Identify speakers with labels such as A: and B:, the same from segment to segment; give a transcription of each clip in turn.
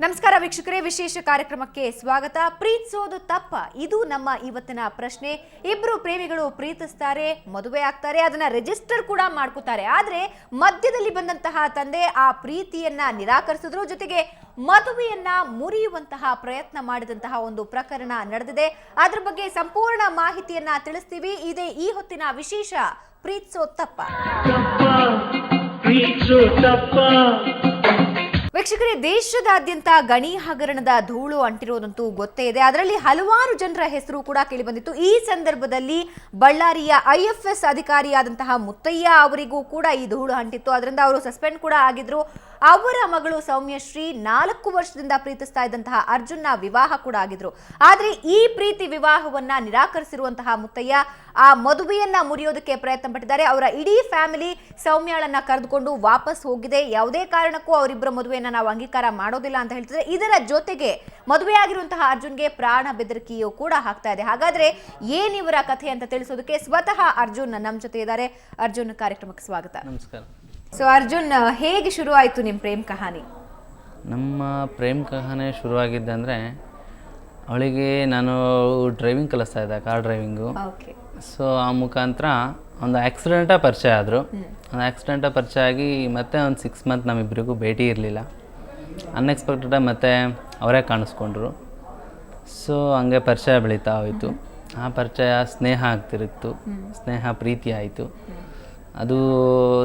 A: ನಮಸ್ಕಾರ ವೀಕ್ಷಕರೇ, ವಿಶೇಷ ಕಾರ್ಯಕ್ರಮಕ್ಕೆ ಸ್ವಾಗತ. ಪ್ರೀತಿಸೋದು ತಪ್ಪ? ಇದು ನಮ್ಮ ಇವತ್ತಿನ ಪ್ರಶ್ನೆ. ಇಬ್ರು ಪ್ರೇಮಿಗಳು ಪ್ರೀತಿಸ್ತಾರೆ, ಮದುವೆ ಆಗ್ತಾರೆ, ಅದನ್ನ ರಿಜಿಸ್ಟರ್ ಕೂಡ ಮಾಡ್ಕೋತಾರೆ. ಆದ್ರೆ ಮಧ್ಯದಲ್ಲಿ ಬಂದಂತಹ ತಂದೆ ಆ ಪ್ರೀತಿಯನ್ನ ನಿರಾಕರಿಸಿದ್ರು, ಜೊತೆಗೆ ಮದುವೆಯನ್ನ ಮುರಿಯುವಂತಹ ಪ್ರಯತ್ನ ಮಾಡಿದಂತಹ ಒಂದು ಪ್ರಕರಣ ನಡೆದಿದೆ. ಅದ್ರ ಬಗ್ಗೆ ಸಂಪೂರ್ಣ ಮಾಹಿತಿಯನ್ನ ತಿಳಿಸ್ತೀವಿ. ಇದೇ ಈ ಹೊತ್ತಿನ ವಿಶೇಷ ಪ್ರೀತಿಸೋದು ತಪ್ಪ. ವೀಕ್ಷಕರೇ, ದೇಶದಾದ್ಯಂತ ಗಣಿ ಹಗರಣದ ಧೂಳು ಅಂಟಿರೋದಂತೂ ಗೊತ್ತೇ ಇದೆ. ಅದರಲ್ಲಿ ಹಲವಾರು ಜನರ ಹೆಸರು ಕೂಡ ಕೇಳಿಬಂದಿತ್ತು. ಈ ಸಂದರ್ಭದಲ್ಲಿ ಬಳ್ಳಾರಿಯ IFS ಅಧಿಕಾರಿಯಾದಂತಹ ಮುತ್ತಯ್ಯ ಅವರಿಗೂ ಕೂಡ ಈ ಧೂಳು ಅಂಟಿತ್ತು. ಅದರಿಂದ ಅವರು ಸಸ್ಪೆಂಡ್ ಕೂಡ ಆಗಿದ್ರು. ಅವರ ಮಗಳು ಸೌಮ್ಯಶ್ರೀ 4 ವರ್ಷದಿಂದ ಪ್ರೀತಿಸ್ತಾ ಇದ್ದಂತಹ ಅರ್ಜುನ್ನ ವಿವಾಹ ಕೂಡ ಆಗಿದ್ರು. ಆದ್ರೆ ಈ ಪ್ರೀತಿ ವಿವಾಹವನ್ನ ನಿರಾಕರಿಸಿರುವಂತಹ ಮುತ್ತಯ್ಯ ಆ ಮದುವೆಯನ್ನ ಮುರಿಯೋದಕ್ಕೆ ಪ್ರಯತ್ನ ಪಟ್ಟಿದ್ದಾರೆ. ಅವರ ಇಡೀ ಫ್ಯಾಮಿಲಿ ಸೌಮ್ಯಾಳನ್ನ ಕರೆದುಕೊಂಡು ವಾಪಸ್ ಹೋಗಿದೆ. ಯಾವುದೇ ಕಾರಣಕ್ಕೂ ಅವರಿಬ್ಬರ ಮದುವೆಯನ್ನ ನಾವು ಅಂಗೀಕಾರ ಮಾಡೋದಿಲ್ಲ ಅಂತ ಹೇಳ್ತಿದ್ದಾರೆ. ಇದರ ಜೊತೆಗೆ ಮದುವೆ ಆಗಿರುವಂತಹ ಅರ್ಜುನ್ಗೆ ಪ್ರಾಣ ಬೆದರಿಕೆಯೂ ಕೂಡ ಹಾಕ್ತಾ ಇದೆ. ಹಾಗಾದ್ರೆ ಏನಿವರ ಕಥೆ ಅಂತ ತಿಳಿಸೋದಕ್ಕೆ ಸ್ವತಃ ಅರ್ಜುನ್ ನಮ್ಮ ಜೊತೆ ಇದ್ದಾರೆ. ಅರ್ಜುನ್, ಕಾರ್ಯಕ್ರಮಕ್ಕೆ ಸ್ವಾಗತ.
B: ನಮಸ್ಕಾರ.
A: ಸೊ ಅರ್ಜುನ್, ಹೇಗೆ ಶುರು ಆಯಿತು ನಿಮ್ಮ ಪ್ರೇಮ್ ಕಹಾನಿ?
B: ನಮ್ಮ ಪ್ರೇಮ್ ಕಹಾನಿ ಶುರುವಾಗಿದ್ದಂದರೆ, ಅವಳಿಗೆ ನಾನು ಡ್ರೈವಿಂಗ್ ಕಲಿಸ್ತಾ ಇದ್ದೆ, ಕಾರ್ ಡ್ರೈವಿಂಗು. ಸೊ ಆ ಮುಖಾಂತರ ಒಂದು ಆಕ್ಸಿಡೆಂಟಾಗಿ ಪರಿಚಯ ಆದರು. ಒಂದು ಆಕ್ಸಿಡೆಂಟಾಗಿ ಪರಿಚಯ ಆಗಿ ಮತ್ತೆ ಒಂದು 6 ಮಂತ್ ನಮ್ಮಿಬ್ಬರಿಗೂ ಭೇಟಿ ಇರಲಿಲ್ಲ. ಅನ್ಎಕ್ಸ್ಪೆಕ್ಟೆಡಾಗಿ ಮತ್ತೆ ಅವರೇ ಕಾಣಿಸ್ಕೊಂಡ್ರು. ಸೊ ಹಂಗೆ ಪರಿಚಯ ಬೆಳೀತಾ ಹೋಯಿತು. ಆ ಪರಿಚಯ ಸ್ನೇಹ ಆಗ್ತಿರುತ್ತು. ಸ್ನೇಹ ಪ್ರೀತಿ ಆಯಿತು. ಅದು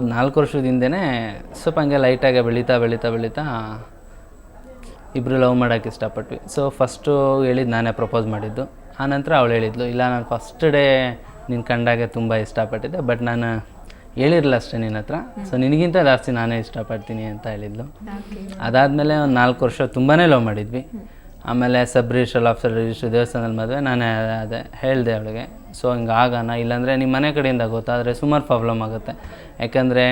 B: 4 ವರ್ಷದಿಂದನೇ ಸ್ವಲ್ಪ ಹಂಗೆ ಲೈಟಾಗಿ ಬೆಳೀತಾ ಇಬ್ಬರು ಲವ್ ಮಾಡೋಕ್ಕೆ ಇಷ್ಟಪಟ್ವಿ. ಸೊ ಫಸ್ಟು ಹೇಳಿದ್ದು ನಾನೇ ಪ್ರಪೋಸ್ ಮಾಡಿದ್ದು. ಆನಂತರ ಅವಳು ಹೇಳಿದ್ಲು, ಇಲ್ಲ ನಾನು ಫಸ್ಟ್ ಡೇ ನಿನ್ನ ಕಂಡಾಗೆ ತುಂಬ ಇಷ್ಟಪಟ್ಟಿದ್ದೆ, ಬಟ್ ನಾನು ಹೇಳಿರಲಿಲ್ಲ ಅಷ್ಟೇ ನಿನ್ನ ಹತ್ರ. ಸೊ ನಿನಗಿಂತ ಜಾಸ್ತಿ ನಾನೇ ಇಷ್ಟಪಡ್ತೀನಿ ಅಂತ ಹೇಳಿದ್ಲು. ಅದಾದಮೇಲೆ ಒಂದು 4 ವರ್ಷ ತುಂಬಾ ಲವ್ ಮಾಡಿದ್ವಿ. ಆಮೇಲೆ ಸಬ್ ರಿಜಿಸ್ಟ್ರಲ್ ಆಫೀಸರ್ ರಿಜಿಸ್ಟ್ರ್ ದೇವಸ್ಥಾನದಲ್ಲಿ ಮದುವೆ. ನಾನೇ ಅದೇ ಹೇಳಿದೆ ಅವಳಿಗೆ, ಸೊ ಹಿಂಗೆ ಆಗೋಣ, ಇಲ್ಲಾಂದರೆ ನಿಮ್ಮ ಮನೆ ಕಡೆಯಿಂದ ಗೊತ್ತಾದರೆ ಸುಮಾರು ಪ್ರಾಬ್ಲಮ್ ಆಗುತ್ತೆ. ಯಾಕಂದರೆ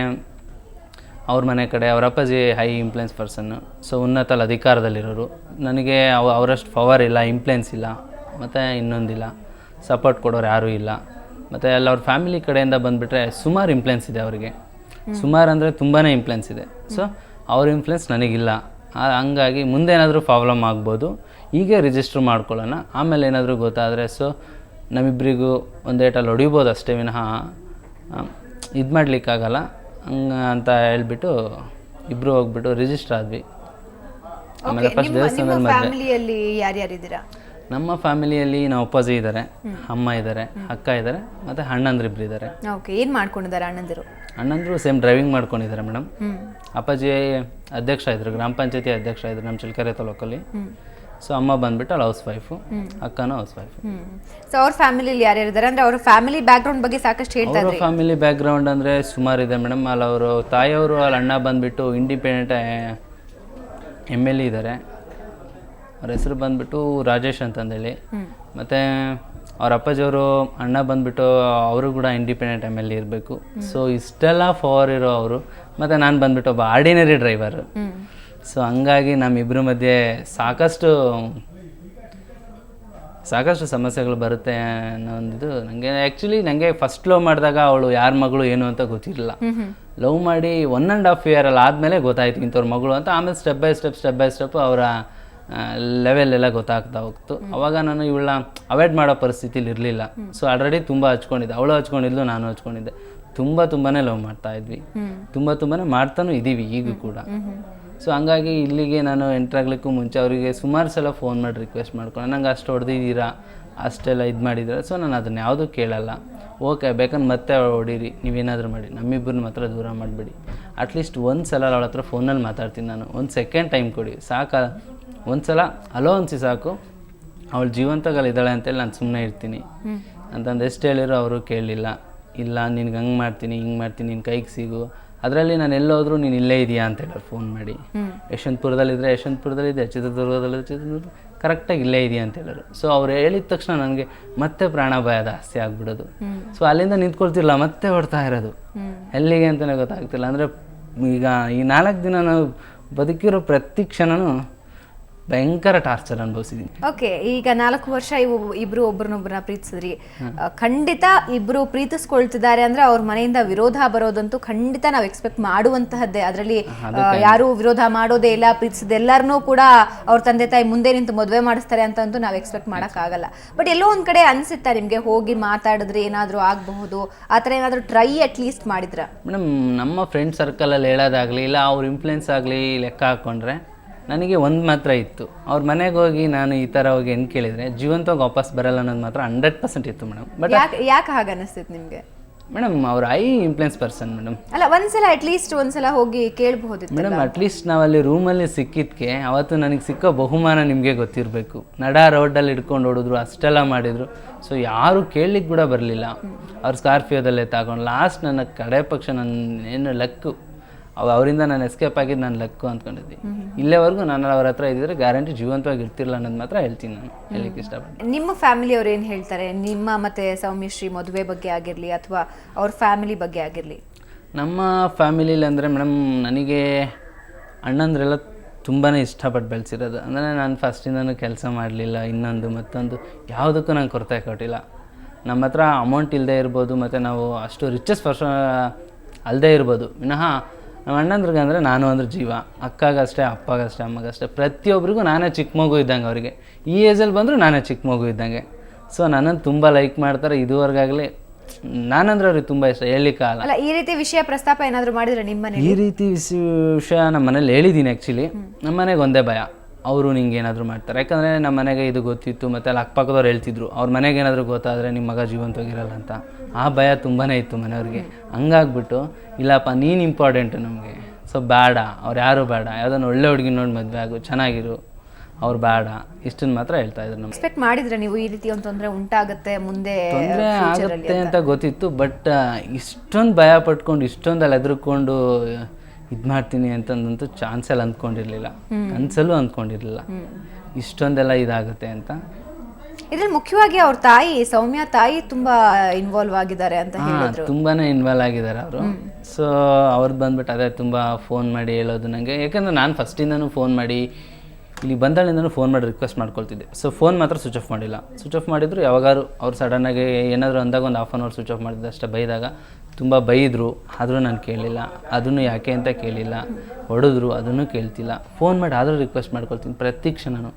B: ಅವ್ರ ಮನೆ ಕಡೆ ಅವ್ರ ಅಪ್ಪಾಜಿ ಹೈ ಇನ್ಫ್ಲುಯೆನ್ಸ್ ಪರ್ಸನ್ನು. ಸೊ ಉನ್ನತ ಅಧಿಕಾರದಲ್ಲಿರೋರು. ನನಗೆ ಅವರಷ್ಟು ಪವರ್ ಇಲ್ಲ, ಇನ್ಫ್ಲುಯೆನ್ಸ್ ಇಲ್ಲ, ಮತ್ತು ಇನ್ನೊಂದಿಲ್ಲ, ಸಪೋರ್ಟ್ ಕೊಡೋರು ಯಾರೂ ಇಲ್ಲ. ಮತ್ತು ಅಲ್ಲಿ ಅವ್ರ ಫ್ಯಾಮಿಲಿ ಕಡೆಯಿಂದ ಬಂದುಬಿಟ್ರೆ ಸುಮಾರು ಇನ್ಫ್ಲುಯೆನ್ಸ್ ಇದೆ ಅವರಿಗೆ. ಸುಮಾರು ಅಂದರೆ ತುಂಬಾ ಇನ್ಫ್ಲುಯೆನ್ಸ್ ಇದೆ. ಸೊ ಅವ್ರ ಇನ್ಫ್ಲುಯೆನ್ಸ್ ನನಗಿಲ್ಲ. ಹಂಗಾಗಿ ಮುಂದೆ ಏನಾದರೂ ಪ್ರಾಬ್ಲಮ್ ಆಗ್ಬೋದು. ಈಗ ರಿಜಿಸ್ಟ್ರ್ ಮಾಡ್ಕೊಳ್ಳೋಣ, ಆಮೇಲೆ ಏನಾದರೂ ಗೊತ್ತಾದರೆ ಸೊ ನಮ್ಮಿಬ್ಬರಿಗೂ ಒಂದೇಟಲ್ಲಿ ಹೊಡಿಬೋದು ಅಷ್ಟೇ ವಿನಃ ಇದು ಮಾಡಲಿಕ್ಕಾಗಲ್ಲ ಅಂತ ಹೇಳ್ಬಿಟ್ಟು ಇಬ್ಬರು ಹೋಗ್ಬಿಟ್ಟು ರಿಜಿಸ್ಟರ್ ಆದ್ವಿ. ಆಮೇಲೆ ಫಸ್ಟ್ ದೇವಸ್ಥಾನದಲ್ಲಿ
A: ಫ್ಯಾಮಿಲಿಯಲ್ಲಿ ಯಾರ್ಯಾರಿದ್ದೀರಾ?
B: ನಮ್ಮ ಫ್ಯಾಮಿಲಿಯಲ್ಲಿ ನಮ್ಮ ಅಪ್ಪಾಜಿ ಇದ್ದಾರೆ, ಅಮ್ಮ ಇದ್ದಾರೆ, ಅಕ್ಕ ಇದ್ದಾರೆ, ಮತ್ತು ಅಣ್ಣಂದ್ರಿಬ್ರು ಇದ್ದಾರೆ.
A: ಓಕೆ, ಏನು ಮಾಡ್ಕೊಂಡಿದ್ದಾರೆ ಅಣ್ಣಂದಿರು?
B: ಅಣ್ಣಂದ್ರು ಸೇಮ್ ಡ್ರೈವಿಂಗ್ ಮಾಡ್ಕೊಂಡಿದ್ದಾರೆ ಮೇಡಮ್. ಅಪ್ಪಾಜಿ ಅಧ್ಯಕ್ಷ ಇದ್ರು, ಗ್ರಾಮ ಪಂಚಾಯತಿ ಅಧ್ಯಕ್ಷ ಇದ್ರು ನಮ್ಮ ಚಿಲ್ಕೆರೆ ತಾಲೂಕಲ್ಲಿ. ಸೊ ಅಮ್ಮ ಬಂದ್ಬಿಟ್ಟು ಅಲ್ಲಿ ಹೌಸ್ ವೈಫು, ಅಕ್ಕನೂ ಹೌಸ್ ವೈಫು.
A: ಸೊ ಅವ್ರ ಫ್ಯಾಮಿಲಿಯಲ್ಲಿ ಯಾರ್ಯಾರಿದ್ದಾರೆ ಅಂದರೆ ಅವ್ರ ಫ್ಯಾಮಿಲಿ ಬ್ಯಾಕ್ಗ್ರೌಂಡ್ ಬಗ್ಗೆ ಸಾಕಷ್ಟು ಹೇಳ್ತಾ ಇದ್ದಾರೆ.
B: ಫ್ಯಾಮಿಲಿ ಬ್ಯಾಕ್ಗ್ರೌಂಡ್ ಅಂದರೆ ಸುಮಾರು ಇದೆ ಮೇಡಮ್. ಅಲ್ಲಿ ಅವರು ತಾಯಿಯವರು, ಅಲ್ಲಿ ಅಣ್ಣ ಬಂದುಬಿಟ್ಟು ಇಂಡಿಪೆಂಡೆಂಟ್ MLA ಇದ್ದಾರೆ. ಅವ್ರ ಹೆಸರು ಬಂದುಬಿಟ್ಟು ರಾಜೇಶ್ ಅಂತಂದೇಳಿ. ಮತ್ತು ಅವ್ರ ಅಪ್ಪಾಜಿಯವರು ಅಣ್ಣ ಬಂದುಬಿಟ್ಟು ಅವರು ಕೂಡ ಇಂಡಿಪೆಂಡೆಂಟ್ MLA ಇರಬೇಕು. ಸೊ ಇಷ್ಟೆಲ್ಲ ಪವರ್ ಇರೋ ಅವರು, ಮತ್ತು ನಾನು ಬಂದುಬಿಟ್ಟು ಒಬ್ಬ ಆರ್ಡಿನರಿ ಡ್ರೈವರು. ಸೊ ಹಂಗಾಗಿ ನಮ್ಮಿಬ್ಬರ ಮಧ್ಯೆ ಸಾಕಷ್ಟು ಸಮಸ್ಯೆಗಳು ಬರುತ್ತೆ ಅನ್ನೋ ಒಂದಿದು ನನಗೆ. ಆ್ಯಕ್ಚುಲಿ ನನಗೆ ಫಸ್ಟ್ ಲವ್ ಮಾಡಿದಾಗ ಅವಳು ಯಾರ ಮಗಳು ಏನು ಅಂತ ಗೊತ್ತಿರಲಿಲ್ಲ. ಲವ್ ಮಾಡಿ 1.5 ಇಯರ್ ಆದಮೇಲೆ ಗೊತ್ತಾಯ್ತು ಇಂಥವ್ರ ಮಗಳು ಅಂತ. ಆಮೇಲೆ ಸ್ಟೆಪ್ ಬೈ ಸ್ಟೆಪ್ ಅವರ ಲೆವೆಲ್ ಎಲ್ಲ ಗೊತ್ತಾಗ್ತಾ ಹೋಗ್ತು. ಅವಾಗ ನಾನು ಇವಳನ್ನ ಅವಾಯ್ಡ್ ಮಾಡೋ ಪರಿಸ್ಥಿತಿಲಿ ಇರಲಿಲ್ಲ. ಸೊ ಆಲ್ರೆಡಿ ತುಂಬ ಹಚ್ಕೊಂಡಿದ್ದೆ, ಅವಳು ಹಚ್ಕೊಂಡಿದ್ಲು, ನಾನು ಹಚ್ಕೊಂಡಿದ್ದೆ. ತುಂಬಾ ಲವ್ ಮಾಡ್ತಾ ಇದ್ವಿ, ತುಂಬಾ ಮಾಡ್ತಾನೂ ಇದ್ದೀವಿ ಈಗ ಕೂಡ. ಸೊ ಹಂಗಾಗಿ ಇಲ್ಲಿಗೆ ನಾನು ಎಂಟ್ರಾಗ್ಲಿಕ್ಕೂ ಮುಂಚೆ ಅವರಿಗೆ ಸುಮಾರು ಸಲ ಫೋನ್ ಮಾಡಿ ರಿಕ್ವೆಸ್ಟ್ ಮಾಡ್ಕೊಂಡು, ನಂಗೆ ಅಷ್ಟು ಹೊಡೆದಿದ್ದೀರಾ, ಅಷ್ಟೆಲ್ಲ ಇದು ಮಾಡಿದ್ರೆ. ಸೊ ನಾನು ಅದನ್ನು ಯಾವುದೂ ಕೇಳಲ್ಲ. ಓಕೆ, ಬೇಕಂದ್ರೆ ಮತ್ತೆ ಹೊಡೀರಿ, ನೀವೇನಾದರೂ ಮಾಡಿ, ನಮ್ಮಿಬ್ಬರನ್ನ ಮಾತ್ರ ದೂರ ಮಾಡಿಬಿಡಿ. ಅಟ್ಲೀಸ್ಟ್ ಒಂದು ಸಲ ಅವಳ ಹತ್ರ ಫೋನಲ್ಲಿ ಮಾತಾಡ್ತೀನಿ ನಾನು, ಒಂದು ಸೆಕೆಂಡ್ ಟೈಮ್ ಕೊಡಿ ಸಾಕು. ಒಂದು ಸಲ ಅಲೋ ಅನ್ಸಿ ಸಾಕು, ಅವಳು ಜೀವಂತಗಳಿದ್ದಾಳೆ ಅಂತೇಳಿ ನಾನು ಸುಮ್ಮನೆ ಇರ್ತೀನಿ ಅಂತಂದು ಎಷ್ಟು ಹೇಳಿದ್ರು ಅವರು ಕೇಳಲಿಲ್ಲ. ಇಲ್ಲ, ನಿನ್ಗೆ ಹಂಗೆ ಮಾಡ್ತೀನಿ, ಹಿಂಗೆ ಮಾಡ್ತೀನಿ, ನಿನ್ನ ಕೈಗೆ ಸಿಗು. ಅದರಲ್ಲಿ ನಾನು ಎಲ್ಲೋದ್ರೂ ನೀನು ಇಲ್ಲೇ ಇದೆಯಾ ಅಂತ ಹೇಳೋರು ಫೋನ್ ಮಾಡಿ. ಯಶವಂತಪುರದಲ್ಲಿದ್ದರೆ ಯಶವಂತಪುರದಲ್ಲಿದ್ದೆ, ಚಿತ್ರದುರ್ಗದಲ್ಲಿದ್ದರೆ ಕರೆಕ್ಟಾಗಿ ಇಲ್ಲೇ ಇದೆಯಾ ಅಂತ ಹೇಳೋರು. ಸೊ ಅವ್ರು ಹೇಳಿದ ತಕ್ಷಣ ನನಗೆ ಮತ್ತೆ ಪ್ರಾಣ ಭಯ ಜಾಸ್ತಿ ಆಗ್ಬಿಡೋದು. ಸೊ ಅಲ್ಲಿಂದ ನಿಂತ್ಕೊಳ್ತಿಲ್ಲ, ಮತ್ತೆ ಹೊಡ್ತಾ ಇರೋದು, ಎಲ್ಲಿಗೆ ಅಂತಲೇ ಗೊತ್ತಾಗ್ತಿಲ್ಲ. ಅಂದರೆ ಈಗ ಈ 4 ದಿನ ನಾವು ಬದುಕಿರೋ ಪ್ರತಿ ಕ್ಷಣನೂ ಭಯಂಕರ ಟಾರ್ಚರ್ ಅನುಭವಿಸಿದ್ದೀನಿ.
A: ಓಕೆ, ಈಗ 4 ವರ್ಷ ಇಬ್ರು ಒಬ್ರನ್ನೊಬ್ಬರನ್ನ ಪ್ರೀತಿಸಿದ್ರಿ. ಖಂಡಿತ ಇಬ್ರು ಪ್ರೀತಿಸ್ಕೊಳ್ತಿದ್ದಾರೆ ಅಂದ್ರೆ ಅವ್ರ ಮನೆಯಿಂದ ವಿರೋಧ ಬರೋದಂತೂ ಖಂಡಿತ ನಾವು ಎಕ್ಸ್ಪೆಕ್ಟ್ ಮಾಡುವಂತಹದ್ದೇ. ಅದರಲ್ಲಿ ಯಾರು ವಿರೋಧ ಮಾಡೋದೇ ಇಲ್ಲ. ಪ್ರೀತಿಸಿದ ಎಲ್ಲರನ್ನೂ ಕೂಡ ಅವ್ರ ತಂದೆ ತಾಯಿ ಮುಂದೆ ನಿಂತು ಮದುವೆ ಮಾಡಿಸ್ತಾರೆ ಅಂತಂತೂ ನಾವು ಎಕ್ಸ್ಪೆಕ್ಟ್ ಮಾಡಕ್ ಆಗಲ್ಲ. ಬಟ್ ಎಲ್ಲೋ ಒಂದ್ ಕಡೆ ಅನ್ಸುತ್ತಾ ನಿಮ್ಗೆ, ಹೋಗಿ ಮಾತಾಡಿದ್ರೆ ಏನಾದ್ರೂ ಆಗಬಹುದು, ಆತರ ಏನಾದ್ರೂ ಟ್ರೈ ಅಟ್ ಲೀಸ್ಟ್ ಮಾಡಿದ್ರ?
B: ಮೇಡಮ್, ನಮ್ಮ ಫ್ರೆಂಡ್ ಸರ್ಕಲಲ್ಲಿ ಹೇಳೋದಾಗಲಿ ಇಲ್ಲ ಅವ್ರ ಇನ್ಫ್ಲುಯೆನ್ಸ್ ಆಗಲಿ ಲೆಕ್ಕ ಹಾಕ್ಕೊಂಡ್ರೆ ನನಗೆ ಒಂದು ಮಾತ್ರ ಇತ್ತು, ಅವ್ರ ಮನೆಗೆ ಹೋಗಿ ನಾನು ಈ ಥರ ಹೋಗಿ ಏನು ಕೇಳಿದರೆ ಜೀವಂತವಾಗಿ ವಾಪಸ್ ಬರಲ್ಲ ಅನ್ನೋದು ಮಾತ್ರ 100% ಇತ್ತು ಮೇಡಮ್. ಬಟ್
A: ಯಾಕೆ ಹಾಗೆ ಅನಿಸ್ತಿತ್ತು ನಿಮಗೆ?
B: ಮೇಡಮ್, ಅವ್ರ ಇನ್ಫ್ಲುಯೆನ್ಸ್ ಪರ್ಸನ್ ಮೇಡಮ್.
A: ಅಲ್ಲ, ಒಂದ್ಸಲ ಹೋಗಿ ಕೇಳಬಹುದಿತ್ತು
B: ಮೇಡಮ್. ಅಟ್ಲೀಸ್ಟ್ ನಾವಲ್ಲಿ ರೂಮಲ್ಲಿ ಸಿಕ್ಕಿದ್ಕೆ ಅವತ್ತು ನನಗೆ ಸಿಕ್ಕೋ ಬಹುಮಾನ ನಿಮಗೆ ಗೊತ್ತಿರಬೇಕು. ರೋಡಲ್ಲಿ ಹಿಡ್ಕೊಂಡು ಓಡಿದ್ರು, ಅಷ್ಟೆಲ್ಲ ಮಾಡಿದರು. ಸೊ ಯಾರು ಕೇಳಲಿಕ್ಕೆ ಕೂಡ ಬರಲಿಲ್ಲ. ಅವ್ರು ಸ್ಕಾರ್ಪಿಯೋದಲ್ಲೇ ತಗೊಂಡು ಲಾಸ್ಟ್ ನನ್ನ ಕಡೆ ಪಕ್ಷ ನನ್ನ ಏನು ಲಕ್ಕು, ಅವರಿಂದ ನಾನು ಎಸ್ಕೇಪ್ ಆಗಿದ್ದು ನಾನು ಲಕ್ಕು ಅಂದ್ಕೊಂಡಿದ್ದೆ. ಇಲ್ಲೇವರೆಗೂ ನಾನು ಅವ್ರ ಹತ್ರ ಇದ್ದಿದ್ರೆ ಗ್ಯಾರಂಟಿ ಜೀವಂತವಾಗಿ ಇರ್ತಿರಲ್ಲ ಅನ್ನೋದು ಮಾತ್ರ ಹೇಳ್ತೀನಿ ನಾನು ಹೇಳಲಿಕ್ಕೆ ಇಷ್ಟಪಡ್ತೀನಿ.
A: ನಿಮ್ಮ ಫ್ಯಾಮಿಲಿಯವ್ರು ಏನು ಹೇಳ್ತಾರೆ ನಿಮ್ಮ ಮತ್ತೆ ಸೌಮ್ಯಶ್ರೀ ಮದುವೆ ಬಗ್ಗೆ ಆಗಿರಲಿ ಅಥವಾ ಅವ್ರ ಫ್ಯಾಮಿಲಿ ಬಗ್ಗೆ ಆಗಿರಲಿ?
B: ನಮ್ಮ ಫ್ಯಾಮಿಲಿಲಿ ಅಂದರೆ ಮೇಡಮ್, ನನಗೆ ಅಣ್ಣಂದ್ರೆಲ್ಲ ತುಂಬಾ ಇಷ್ಟಪಟ್ಟು ಬೆಳೆಸಿರೋದು. ಅಂದರೆ ನಾನು ಫಸ್ಟಿಂದನೂ ಕೆಲಸ ಮಾಡಲಿಲ್ಲ, ಇನ್ನೊಂದು ಮತ್ತೊಂದು ಯಾವುದಕ್ಕೂ ನಂಗೆ ಕೊರತೆ ಕೊಟ್ಟಿಲ್ಲ. ನಮ್ಮ ಹತ್ರ ಅಮೌಂಟ್ ಇಲ್ಲದೆ ಇರ್ಬೋದು, ಮತ್ತು ನಾವು ಅಷ್ಟು ರಿಚೆಸ್ಟ್ ಪರ್ಸನ್ ಅಲ್ಲದೆ ಇರ್ಬೋದು, ವಿನಃ ನಮ್ಮ ಅಣ್ಣಂದ್ರಿಗೆ ಅಂದರೆ ನಾನು ಅಂದ್ರೆ ಜೀವ. ಅಕ್ಕಾಗಷ್ಟೇ, ಅಪ್ಪಗಷ್ಟೇ, ಅಮ್ಮಗಷ್ಟೇ, ಪ್ರತಿಯೊಬ್ಬರಿಗೂ ನಾನೇ ಚಿಕ್ಕ ಮಗು ಇದ್ದಂಗೆ. ಅವರಿಗೆ ಈ ಏಜಲ್ಲಿ ಬಂದರೂ ನಾನೇ ಚಿಕ್ಕ ಮಗು ಇದ್ದಂಗೆ. ಸೊ ನನ್ನನ್ನು ತುಂಬ ಲೈಕ್ ಮಾಡ್ತಾರೆ ಇದುವರೆಗಾಗಲಿ. ನಾನಂದ್ರೆ ಅವ್ರಿಗೆ ತುಂಬ ಇಷ್ಟ, ಹೇಳಲಿಕ್ಕಾಗಲ್ಲ.
A: ಅಲ್ಲ, ಈ ರೀತಿ ವಿಷಯ ಪ್ರಸ್ತಾಪ ಏನಾದರೂ ಮಾಡಿದ್ರೆ ನಿಮ್ಮ ಮನೆ?
B: ಈ ರೀತಿ ವಿಷಯ ನಮ್ಮ ಮನೇಲಿ ಹೇಳಿದ್ದೀನಿ. ಆ್ಯಕ್ಚುಲಿ ನಮ್ಮ ಮನೆಗೆ ಒಂದೇ ಭಯ, ಅವರು ನಿಂಗೆ ಏನಾದರೂ ಮಾಡ್ತಾರೆ. ಯಾಕಂದರೆ ನಮ್ಮ ಮನೆಗೆ ಇದು ಗೊತ್ತಿತ್ತು, ಮತ್ತು ಅಲ್ಲಿ ಅಕ್ಕಪಕ್ಕದವ್ರು ಹೇಳ್ತಿದ್ರು ಅವ್ರ ಮನೆಗೆ ಏನಾದರೂ ಗೊತ್ತಾದರೆ ನಿಮ್ಮ ಮಗ ಜೀವಂತವಾಗಿರಲ್ಲ ಅಂತ. ಆ ಭಯ ತುಂಬಾ ಇತ್ತು ಮನೆಯವ್ರಿಗೆ. ಹಂಗಾಗ್ಬಿಟ್ಟು ಇಲ್ಲಪ್ಪ ನೀನು ಇಂಪಾರ್ಟೆಂಟು ನಮಗೆ, ಸೊ ಬೇಡ, ಅವ್ರು ಯಾರು ಬೇಡ, ಯಾವುದನ್ನು ಒಳ್ಳೆ ಹುಡುಗಿ ನೋಡಿ ಮದುವೆ ಆಗು, ಚೆನ್ನಾಗಿರು, ಅವ್ರು ಬೇಡ, ಇಷ್ಟನ್ನು ಮಾತ್ರ ಹೇಳ್ತಾ ಇದ್ರು. ನಮ್ಗೆ
A: ಎಕ್ಸ್ಪೆಕ್ಟ್ ಮಾಡಿದ್ರೆ ನೀವು ಈ ರೀತಿ ಒಂದು ತೊಂದರೆ ಉಂಟಾಗುತ್ತೆ ಮುಂದೆ
B: ತೊಂದರೆ ಆಗುತ್ತೆ ಅಂತ ಗೊತ್ತಿತ್ತು. ಬಟ್ ಇಷ್ಟೊಂದು ಭಯ ಪಟ್ಕೊಂಡು ಇಷ್ಟೊಂದಲ್ಲಿ ಹೆದರ್ಕೊಂಡು ಇದು ಮಾಡ್ತೀನಿ ಅಂತಂದಂತೂ ಚಾನ್ಸಲ್ಲಿ ಅಂದ್ಕೊಂಡಿರಲಿಲ್ಲ, ಕನಸಲ್ಲೂ ಅಂದ್ಕೊಂಡಿರಲಿಲ್ಲ ಇಷ್ಟೊಂದೆಲ್ಲ ಇದಾಗುತ್ತೆ ಅಂತ.
A: ಇದ್ರಲ್ಲಿ ಮುಖ್ಯವಾಗಿ ಅವ್ರ ತಾಯಿ, ಸೌಮ್ಯ ತಾಯಿ ತುಂಬಾ ಇನ್ವಾಲ್ವ್ ಆಗಿದ್ದಾರೆ ಅಂತ ಹೇಳಿದ್ರು.
B: ತುಂಬಾನೇ ಇನ್ವಾಲ್ವ್ ಆಗಿದ್ದಾರೆ ಅವರು. ಸೊ ಅವ್ರದ್ದು ಬಂದ್ಬಿಟ್ಟು ಅದೇ ತುಂಬ ಫೋನ್ ಮಾಡಿ ಹೇಳೋದು ನನಗೆ. ಯಾಕಂದರೆ ನಾನು ಫಸ್ಟಿಂದನೂ ಫೋನ್ ಮಾಡಿ ಇಲ್ಲಿ ಬಂದಾಳಿಂದನೂ ಫೋನ್ ಮಾಡಿ ರಿಕ್ವೆಸ್ಟ್ ಮಾಡ್ಕೊಳ್ತಿದ್ದೆ. ಸೊ ಫೋನ್ ಮಾತ್ರ ಸ್ವಿಚ್ ಆಫ್ ಮಾಡಿಲ್ಲ. ಸ್ವಿಚ್ ಆಫ್ ಮಾಡಿದ್ರು ಯಾವಾಗಾರು ಅವ್ರು ಸಡನ್ನಾಗಿ ಏನಾದರೂ ಅಂದಾಗ ಒಂದು half an hour switch off ಮಾಡಿದ್ದೆ ಅಷ್ಟೇ. ಬೈದಾಗ ತುಂಬ ಬೈದರು, ಆದರೂ ನಾನು ಕೇಳಿಲ್ಲ. ಅದನ್ನು ಯಾಕೆ ಅಂತ ಕೇಳಿಲ್ಲ. ಹೊಡೆದ್ರು, ಅದನ್ನು ಕೇಳ್ತಿಲ್ಲ. ಫೋನ್ ಮಾಡಿ ಆದರೂ ರಿಕ್ವೆಸ್ಟ್ ಮಾಡ್ಕೊಳ್ತೀನಿ ಪ್ರತಿ ಕ್ಷಣನೂ.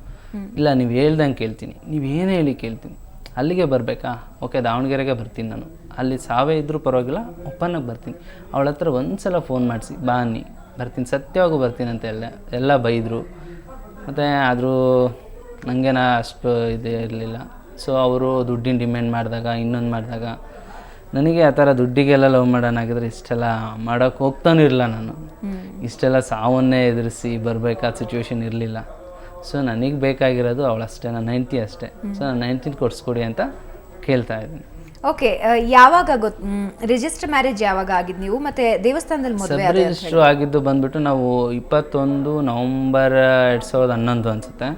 B: ಇಲ್ಲ, ನೀವು ಹೇಳ್ದಂಗೆ ಕೇಳ್ತೀನಿ, ನೀವು ಏನೇ ಹೇಳಿ ಕೇಳ್ತೀನಿ. ಅಲ್ಲಿಗೆ ಬರಬೇಕಾ? ಓಕೆ, ದಾವಣಗೆರೆಗೆ ಬರ್ತೀನಿ ನಾನು. ಅಲ್ಲಿ ಸಾವೇ ಇದ್ದರೂ ಪರವಾಗಿಲ್ಲ, ಒಪ್ಪನಾಗಿ ಬರ್ತೀನಿ. ಅವಳ ಹತ್ರ ಒಂದು ಸಲ ಫೋನ್ ಮಾಡಿಸಿ ಬಾನಿ ಬರ್ತೀನಿ, ಸತ್ಯವಾಗೂ ಬರ್ತೀನಿ ಅಂತ ಎಲ್ಲ ಬೈದರು. ಮತ್ತು ಆದರೂ ನನಗೇನ ಅಷ್ಟು ಇದೇ ಇರಲಿಲ್ಲ. ಸೊ ಅವರು ದುಡ್ಡಿನ ಡಿಮ್ಯಾಂಡ್ ಮಾಡಿದಾಗ, ಇನ್ನೊಂದು ಮಾಡಿದಾಗ ನನಗೆ ಆ ಥರ ದುಡ್ಡಿಗೆಲ್ಲ ಲವ್ ಮಾಡೋಣಾಗಿದ್ರೆ ಇಷ್ಟೆಲ್ಲ ಮಾಡೋಕ್ಕೆ ಹೋಗ್ತಾನೂ ಇರಲಿಲ್ಲ. ನಾನು ಇಷ್ಟೆಲ್ಲ ಸಾವನ್ನೇ ಎದುರಿಸಿ ಬರಬೇಕಾದ ಸಿಚುವೇಶನ್ ಇರಲಿಲ್ಲ. ಸೊ ನನಗೆ ಬೇಕಾಗಿರೋದು ಅವಳಷ್ಟೇ, ನನ್ನ ಹೆಂಡತಿ ಅಷ್ಟೇ. ಸೊ ನನ್ನ ಹೆಂಡತಿನ ಕೊಡಿಸ್ಕೊಡಿ ಅಂತ ಕೇಳ್ತಾ ಇದ್ದೀನಿ.
A: ಓಕೆ, ಯಾವಾಗ ರಿಜಿಸ್ಟರ್ ಮ್ಯಾರೇಜ್ ಯಾವಾಗ ಆಗಿದ್ದು ನೀವು? ಮತ್ತೆ ದೇವಸ್ಥಾನದಲ್ಲಿ ಮದುವೆ
B: ರಿಜಿಸ್ಟರ್ ಆಗಿದ್ದು ಬಂದ್ಬಿಟ್ಟು ನಾವು 21 ನವಂಬರ್ 2011 ಅನಿಸುತ್ತೆ.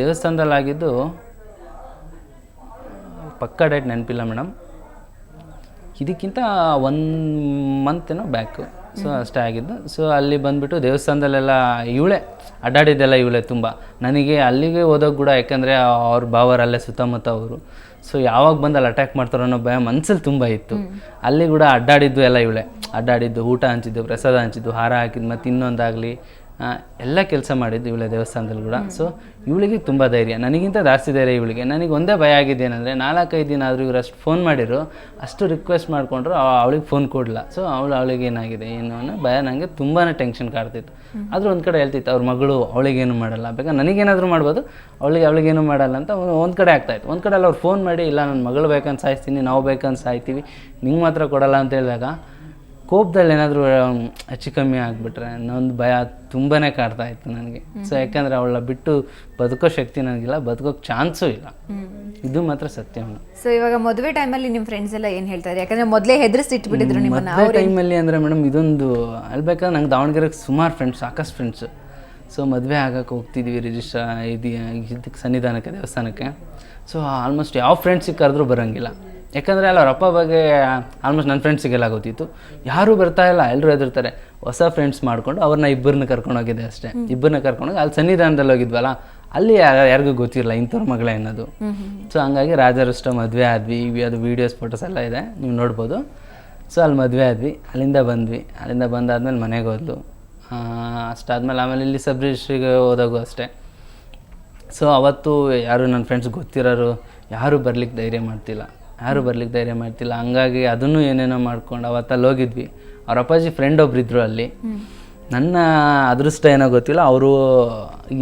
B: ದೇವಸ್ಥಾನದಲ್ಲಿ ಆಗಿದ್ದು ಪಕ್ಕಾ ಡೇಟ್ ನೆನಪಿಲ್ಲ ಮೇಡಮ್. ಇದಕ್ಕಿಂತ 1 ಮಂತ್ ಏನೋ ಬ್ಯಾಕು. ಸೊ ಅಷ್ಟೇ ಆಗಿದ್ದು. ಸೊ ಅಲ್ಲಿ ಬಂದುಬಿಟ್ಟು ದೇವಸ್ಥಾನದಲ್ಲೆಲ್ಲ ಇವಳೇ ಅಡ್ಡಾಡಿದ್ದೆಲ್ಲ ಇವಳೇ ತುಂಬ. ನನಗೆ ಅಲ್ಲಿಗೆ ಹೋದಾಗ ಕೂಡ, ಯಾಕಂದರೆ ಅವ್ರ ಭಾವರಲ್ಲೇ ಸುತ್ತಮುತ್ತ ಅವರು. ಸೊ ಯಾವಾಗ ಬಂದು ಅಲ್ಲಿ ಅಟ್ಯಾಕ್ ಮಾಡ್ತಾರೋ ಅನ್ನೋ ಭಯ ಮನಸ್ಸಲ್ಲಿ ತುಂಬ ಇತ್ತು. ಅಲ್ಲಿ ಕೂಡ ಅಡ್ಡಾಡಿದ್ದು ಎಲ್ಲ ಇವಳೇ. ಅಡ್ಡಾಡಿದ್ದು, ಊಟ ಹಂಚಿದ್ದು, ಪ್ರಸಾದ ಹಂಚಿದ್ದು, ಹಾರ ಹಾಕಿದ್ದು, ಮತ್ತು ಇನ್ನೊಂದಾಗಲಿ ಎಲ್ಲ ಕೆಲಸ ಮಾಡಿದ್ದು ಇವಳೇ ದೇವಸ್ಥಾನದಲ್ಲಿ ಕೂಡ. ಸೊ ಇವಳಿಗೆ ತುಂಬ ಧೈರ್ಯ, ನನಗಿಂತ ಜಾಸ್ತಿ ಧೈರ್ಯ ಇವಳಿಗೆ. ನನಗೆ ಒಂದೇ ಭಯ ಆಗಿದ್ದೇನೆಂದರೆ 4-5 ದಿನ ಆದರೂ ಇವರು ಅಷ್ಟು ಫೋನ್ ಮಾಡಿದ್ರು, ಅಷ್ಟು ರಿಕ್ವೆಸ್ಟ್ ಮಾಡಿಕೊಂಡ್ರು, ಅವಳಿಗೆ ಫೋನ್ ಕೊಡಲ್ಲ. ಸೊ ಅವಳಿಗೆ ಏನಾಗಿದೆ ಏನು ಅನ್ನೋ ಭಯ ನನಗೆ ತುಂಬಾ ಟೆನ್ಷನ್ ಕಾಡ್ತಿತ್ತು. ಆದರೂ ಒಂದು ಕಡೆ ಹೇಳ್ತಿತ್ತು ಅವ್ರ ಮಗಳು ಅವಳಿಗೇನು ಮಾಡಲ್ಲ, ಬೇಕಾದ್ರೆ ನನಗೇನಾದರೂ ಮಾಡ್ಬೋದು, ಅವಳಿಗೇನು ಮಾಡಲ್ಲ ಅಂತ ಒಂದು ಕಡೆ ಆಗ್ತಾಯಿತ್ತು. ಒಂದು ಕಡೆ ಅಲ್ಲಿ ಅವ್ರು ಫೋನ್ ಮಾಡಿ ಇಲ್ಲ ನನ್ನ ಮಗಳು ಬೇಕಂತ ಸಾಯಿಸ್ತೀನಿ, ನಾವು ಬೇಕಂತ ಸಾಯ್ತೀವಿ, ನಿಂಗೆ ಮಾತ್ರ ಕೊಡಲ್ಲ ಅಂತ ಹೇಳಿದಾಗ ಕೋಪದಲ್ಲಿ ಏನಾದರೂ ಹೆಚ್ಚು ಕಮ್ಮಿ ಆಗಿಬಿಟ್ರೆ ಅನ್ನೊಂದು ಭಯ ತುಂಬಾ ಕಾಡ್ತಾ ಇತ್ತು ನನಗೆ. ಸೊ ಯಾಕಂದರೆ ಅವಳ ಬಿಟ್ಟು ಬದುಕೋ ಶಕ್ತಿ ನನಗಿಲ್ಲ, ಬದುಕೋಕ್ಕೆ ಚಾನ್ಸೂ ಇಲ್ಲ. ಇದು ಮಾತ್ರ ಸತ್ಯ.
A: ಸೊ ಇವಾಗ ಮದುವೆ ಟೈಮಲ್ಲಿ ನಿಮ್ಮ ಫ್ರೆಂಡ್ಸ್ ಎಲ್ಲ ಏನು ಹೇಳ್ತಾರೆ? ಯಾಕಂದರೆ ಮೊದಲೇ ಹೆದರಿಸಿಟ್ಬಿಟ್ಟಿದ್ರು ನಿಮ್ಮನ್ನು.
B: ಮದುವೆ ಟೈಮಲ್ಲಿ ಅಂದರೆ ಮೇಡಮ್ ಇದೊಂದು ಹೇಳ್ಬೇಕಾದ್ರೆ ನಂಗೆ ದಾವಣಗೆರೆಗೆ ಸುಮಾರು ಫ್ರೆಂಡ್ಸ್, ಸಾಕಷ್ಟು ಫ್ರೆಂಡ್ಸು. ಸೊ ಮದುವೆ ಆಗಕ್ಕೆ ಹೋಗ್ತಿದ್ವಿ ಇದಕ್ಕೆ ಸನ್ನಿಧಾನಕ್ಕೆ, ದೇವಸ್ಥಾನಕ್ಕೆ. ಸೊ ಆಲ್ಮೋಸ್ಟ್ ಯಾವ ಫ್ರೆಂಡ್ಸಿಗೆ ಕರೆದ್ರೂ ಬರೋಂಗಿಲ್ಲ. ಯಾಕಂದರೆ ಅಲ್ಲಿ ಅವ್ರ ಅಪ್ಪ ಬಗ್ಗೆ ಆಲ್ಮೋಸ್ಟ್ ನನ್ನ ಫ್ರೆಂಡ್ಸಿಗೆಲ್ಲ ಗೊತ್ತಿತ್ತು. ಯಾರೂ ಬರ್ತಾ ಇಲ್ಲ, ಎಲ್ಲರೂ ಹೆದರ್ತಾರೆ. ಹೊಸ ಫ್ರೆಂಡ್ಸ್ ಮಾಡ್ಕೊಂಡು ಅವ್ರನ್ನ ಇಬ್ಬರನ್ನ ಕರ್ಕೊಂಡೋಗಿದ್ದೆ ಅಷ್ಟೇ. ಇಬ್ಬರನ್ನ ಕರ್ಕೊಂಡೋಗಿ ಅಲ್ಲಿ ಸನ್ನಿಧಾನದಲ್ಲಿ ಹೋಗಿದ್ವಲ್ಲ, ಅಲ್ಲಿ ಯಾರಿಗೂ ಗೊತ್ತಿರಲ್ಲ ಇಂಥವ್ರ ಮಗಳೇ ಅನ್ನೋದು. ಸೊ ಹಂಗಾಗಿ ರಾಜಾರಷ್ಟ ಮದುವೆ ಆದ್ವಿ. ಅದು ವೀಡಿಯೋಸ್ ಫೋಟೋಸ್ ಎಲ್ಲ ಇದೆ, ನೀವು ನೋಡ್ಬೋದು. ಸೊ ಅಲ್ಲಿ ಮದುವೆ ಆದ್ವಿ, ಅಲ್ಲಿಂದ ಬಂದಾದ್ಮೇಲೆ ಮನೆಗೆ ಹೋದ್ಲು. ಅಷ್ಟಾದ್ಮೇಲೆ ಆಮೇಲೆ ಇಲ್ಲಿ ಸಬ್ ರಿಜಿಸ್ಟ್ರಿಗೆ ಹೋದಾಗೂ ಅಷ್ಟೇ. ಸೊ ಅವತ್ತು ಯಾರು ನನ್ನ ಫ್ರೆಂಡ್ಸ್ ಗೊತ್ತಿರೋರು ಯಾರೂ ಬರ್ಲಿಕ್ಕೆ ಧೈರ್ಯ ಮಾಡ್ತಿಲ್ಲ. ಹಂಗಾಗಿ ಅದನ್ನು ಏನೇನೋ ಮಾಡ್ಕೊಂಡು ಅವತ್ತಲ್ಲಿ ಹೋಗಿದ್ವಿ. ಅವ್ರ ಅಪ್ಪಾಜಿ ಫ್ರೆಂಡ್ ಒಬ್ರಿದ್ರು ಅಲ್ಲಿ. ನನ್ನ ಅದೃಷ್ಟ ಏನೋ ಗೊತ್ತಿಲ್ಲ, ಅವರು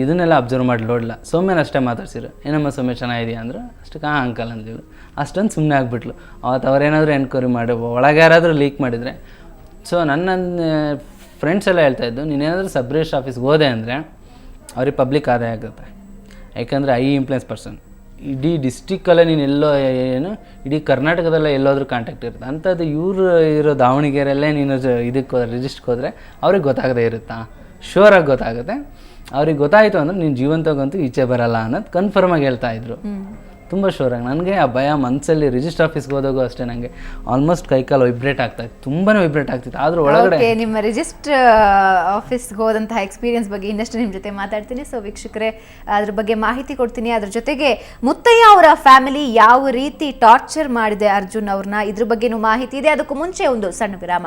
B: ಇದನ್ನೆಲ್ಲ ಅಬ್ಸರ್ವ್ ಮಾಡಿ ನೋಡಲ್ಲ. ಸೌಮ್ಯನ ಅಷ್ಟೇ ಮಾತಾಡ್ಸಿರು, ಏನಮ್ಮ ಸೌಮ್ಯ ಚೆನ್ನಾಗಿದೆಯಾ ಅಂದರು. ಅಷ್ಟಕ್ಕೆ ಅಂಕಲ್ ಅಂದಿದ್ರು. ಅಷ್ಟೊಂದು ಸುಮ್ಮನೆ ಆಗಿಬಿಟ್ಲು. ಅವತ್ತು ಅವ್ರೇನಾದರೂ ಎನ್ಕ್ವೈರಿ ಮಾಡಿ ಒಳಗೆ ಯಾರಾದರೂ ಲೀಕ್ ಮಾಡಿದರೆ. ಸೊ ನನ್ನ ಫ್ರೆಂಡ್ಸ್ ಎಲ್ಲ ಹೇಳ್ತಾಯಿದ್ದು, ನೀನೇನಾದರೂ ಸಬ್ ರಿಜಿಸ್ಟ್ರ್ ಆಫೀಸ್ಗೆ ಹೋದೆ ಅಂದರೆ ಅವ್ರಿಗೆ ಪಬ್ಲಿಕ್ ಆದಾಯ ಆಗುತ್ತೆ. ಯಾಕಂದರೆ ಇನ್ಫ್ಲುಯೆನ್ಸ್ ಪರ್ಸನ್ ಇಡೀ ಡಿಸ್ಟಿಕ್ಕಲ್ಲೇ ನೀನು ಇಡೀ ಕರ್ನಾಟಕದಲ್ಲೇ ಎಲ್ಲೋದ್ರೂ ಕಾಂಟ್ಯಾಕ್ಟ್ ಇರುತ್ತೆ. ಅಂಥದ್ದು ಇವರು ಇರೋ ದಾವಣಗೆರೆಯಲ್ಲೇ ನೀನು ಇದಕ್ಕೆ ರಿಜಿಸ್ಟ್ರಿಗೆ ಹೋದರೆ ಅವ್ರಿಗೆ ಗೊತ್ತಾಗದೇ ಇರುತ್ತಾ? ಶೋರಾಗಿ ಗೊತ್ತಾಗುತ್ತೆ. ಅವ್ರಿಗೆ ಗೊತ್ತಾಯಿತು ಅಂದರೆ ನೀನು ಜೀವಂತವಾಗಂತೂ ಈಚೆ ಬರಲ್ಲ ಅನ್ನೋದು ಕನ್ಫರ್ಮಾಗಿ ಹೇಳ್ತಾಯಿದ್ರು. ತುಂಬ ಶೋರಾಗಿ. ನನಗೆ ಆ ಭಯ ಮನಸ್ಸಲ್ಲಿ ರಿಜಿಸ್ಟರ್ ಆಫೀಸ್ಗೆ ಹೋದಾಗೂ ಅಷ್ಟೇ ನನಗೆ ಆಲ್ಮೋಸ್ಟ್ ಕೈಕಾಲು ವೈಬ್ರೇಟ್ ಆಗ್ತಾಯಿತ್ತು, ತುಂಬಾ ವೈಬ್ರೇಟ್ ಆಗ್ತಿತ್ತು. ಆದರೂ ಒಳಗಡೆ
A: ನಿಮ್ಮ ರಿಜಿಸ್ಟರ್ ಆಫೀಸ್ಗೆ ಹೋದಂತಹ ಎಕ್ಸ್ಪೀರಿಯನ್ಸ್ ಬಗ್ಗೆ ಇನ್ನಷ್ಟು ನಿಮ್ಮ ಜೊತೆ ಮಾತಾಡ್ತೀನಿ. ಸೊ ವೀಕ್ಷಕರೇ, ಅದ್ರ ಬಗ್ಗೆ ಮಾಹಿತಿ ಕೊಡ್ತೀನಿ. ಅದ್ರ ಜೊತೆಗೆ ಮುತ್ತಯ್ಯ ಅವರ ಫ್ಯಾಮಿಲಿ ಯಾವ ರೀತಿ ಟಾರ್ಚರ್ ಮಾಡಿದೆ ಅರ್ಜುನ್ ಅವ್ರನ್ನ, ಇದ್ರ ಬಗ್ಗೆನೂ ಮಾಹಿತಿ ಇದೆ. ಅದಕ್ಕೂ ಮುಂಚೆ ಒಂದು ಸಣ್ಣ ವಿರಾಮ.